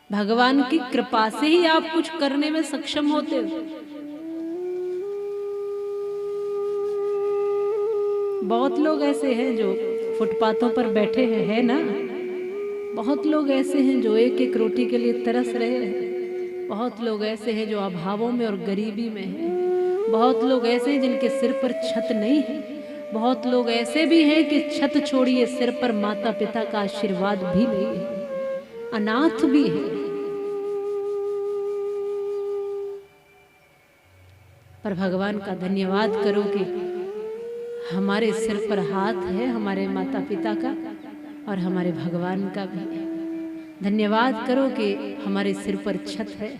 भगवान की कृपा से ही आप कुछ करने में सक्षम होते हो। बहुत लोग ऐसे हैं जो फुटपाथों पर बैठे हैं, है ना। बहुत लोग ऐसे हैं जो एक एक रोटी के लिए तरस रहे हैं। बहुत लोग ऐसे हैं जो अभावों में और गरीबी में हैं। बहुत लोग ऐसे हैं जिनके सिर पर छत नहीं है। बहुत लोग ऐसे भी हैं कि छत छोड़िए सिर पर माता पिता का आशीर्वाद भी नहीं है, अनाथ भी है। पर भगवान का धन्यवाद करो कि हमारे सिर पर हाथ है, हमारे माता पिता का और हमारे भगवान का भी है। धन्यवाद करो कि हमारे सिर पर छत है।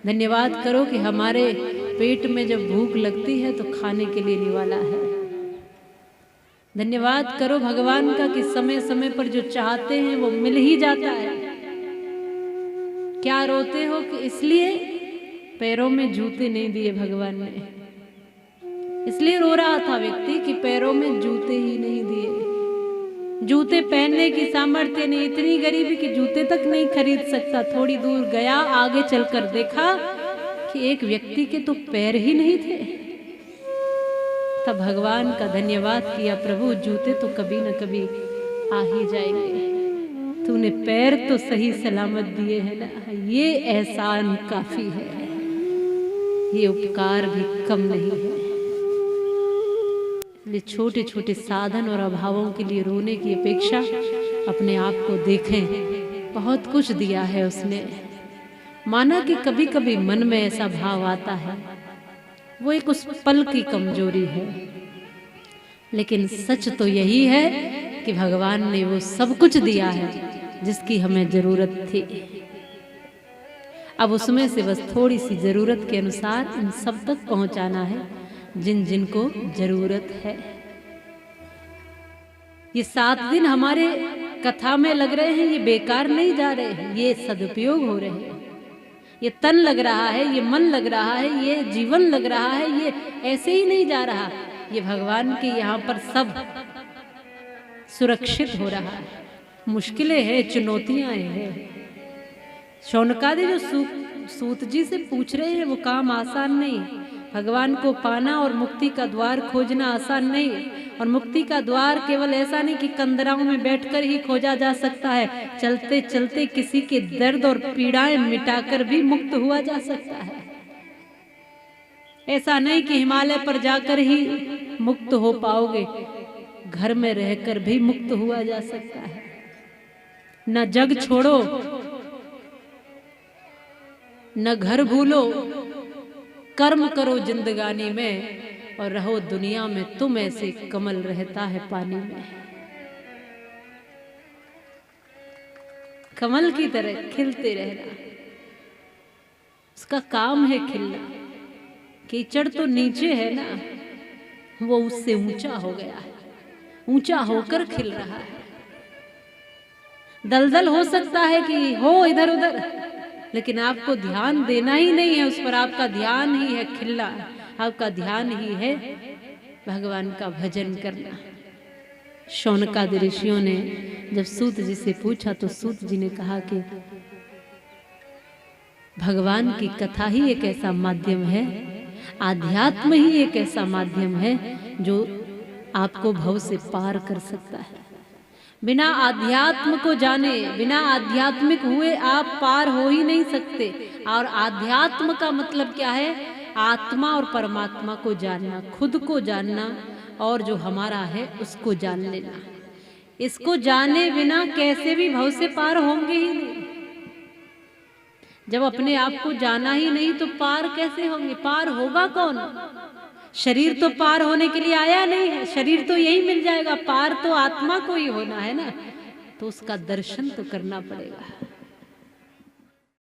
धन्यवाद करो कि हमारे पेट में जब भूख लगती है तो खाने के लिए निवाला है। धन्यवाद करो भगवान का कि समय समय पर जो चाहते हैं वो मिल ही जाता है। क्या रोते हो कि इसलिए पैरों में जूते नहीं दिए भगवान ने, इसलिए रो रहा था व्यक्ति कि पैरों में जूते ही नहीं दिए। जूते पहनने की सामर्थ्य नहीं, इतनी गरीबी कि जूते तक नहीं खरीद सकता। थोड़ी दूर गया, आगे चलकर देखा कि एक व्यक्ति के तो पैर ही नहीं थे। तब भगवान का धन्यवाद किया, प्रभु जूते तो कभी न कभी आ ही जाएंगे, तूने पैर तो सही सलामत दिए हैं ना, ये एहसान काफी है, ये उपकार भी कम नहीं है। इसलिए छोटे छोटे साधन और अभावों के लिए रोने की अपेक्षा अपने आप को देखें, बहुत कुछ दिया है उसने। माना कि कभी कभी मन में ऐसा भाव आता है, वो एक उस पल की कमजोरी है, लेकिन सच तो यही है कि भगवान ने वो सब कुछ दिया है जिसकी हमें जरूरत थी। अब उसमें से बस थोड़ी सी जरूरत के अनुसार इन सब तक पहुंचाना है जिन जिनको जरूरत है। ये 7 दिन हमारे कथा में लग रहे हैं, ये बेकार नहीं जा रहे हैं, ये सदुपयोग हो रहे हैं। ये तन लग रहा है, ये मन लग रहा है, ये जीवन लग रहा है, ये ऐसे ही नहीं जा रहा। ये भगवान के यहाँ पर सब सुरक्षित हो रहा है। मुश्किलें हैं, चुनौतियां हैं। शौनकादि जो सूत जी से पूछ रहे हैं वो काम आसान नहीं। भगवान को पाना और मुक्ति का द्वार खोजना आसान नहीं। और मुक्ति का द्वार केवल ऐसा नहीं कि कंदराओं में बैठकर ही खोजा जा सकता है, चलते चलते किसी के दर्द और पीड़ाएं मिटाकर भी मुक्त हुआ जा सकता है। ऐसा नहीं कि हिमालय पर जाकर ही मुक्त हो पाओगे, घर में रहकर भी मुक्त हुआ जा सकता है। न जग छोड़ो, न घर भूलो, कर्म करो जिंदगानी में और रहो दुनिया में तुम ऐसे कमल रहता है पानी में। कमल की तरह खिलते रहना, उसका काम है खिलना। कीचड़ तो नीचे है ना, वो उससे ऊंचा हो गया है, ऊंचा होकर खिल रहा है। दलदल हो सकता है कि हो इधर उधर, लेकिन आपको ध्यान देना ही नहीं है उस पर। आपका ध्यान ही है खिलना, आपका ध्यान ही है भगवान का भजन करना। शौनकादि ऋषियों ने जब सूत जी से पूछा तो सूत जी ने कहा कि भगवान की कथा ही एक ऐसा माध्यम है, आध्यात्म ही एक ऐसा माध्यम है जो आपको भव से पार कर सकता है। बिना आध्यात्म को जाने, बिना आध्यात्मिक हुए आप पार हो ही नहीं सकते। और आध्यात्म का मतलब क्या है? आत्मा और परमात्मा को जानना, खुद को जानना और जो हमारा है उसको जान लेना। इसको जाने बिना कैसे भी भव से पार होंगे ही नहीं। जब अपने आप को जाना ही नहीं तो पार कैसे होंगे? पार होगा कौन? शरीर तो पार होने के लिए आया नहीं है, शरीर तो यही मिल जाएगा। पार तो आत्मा को ही होना है ना, तो उसका दर्शन तो करना पड़ेगा।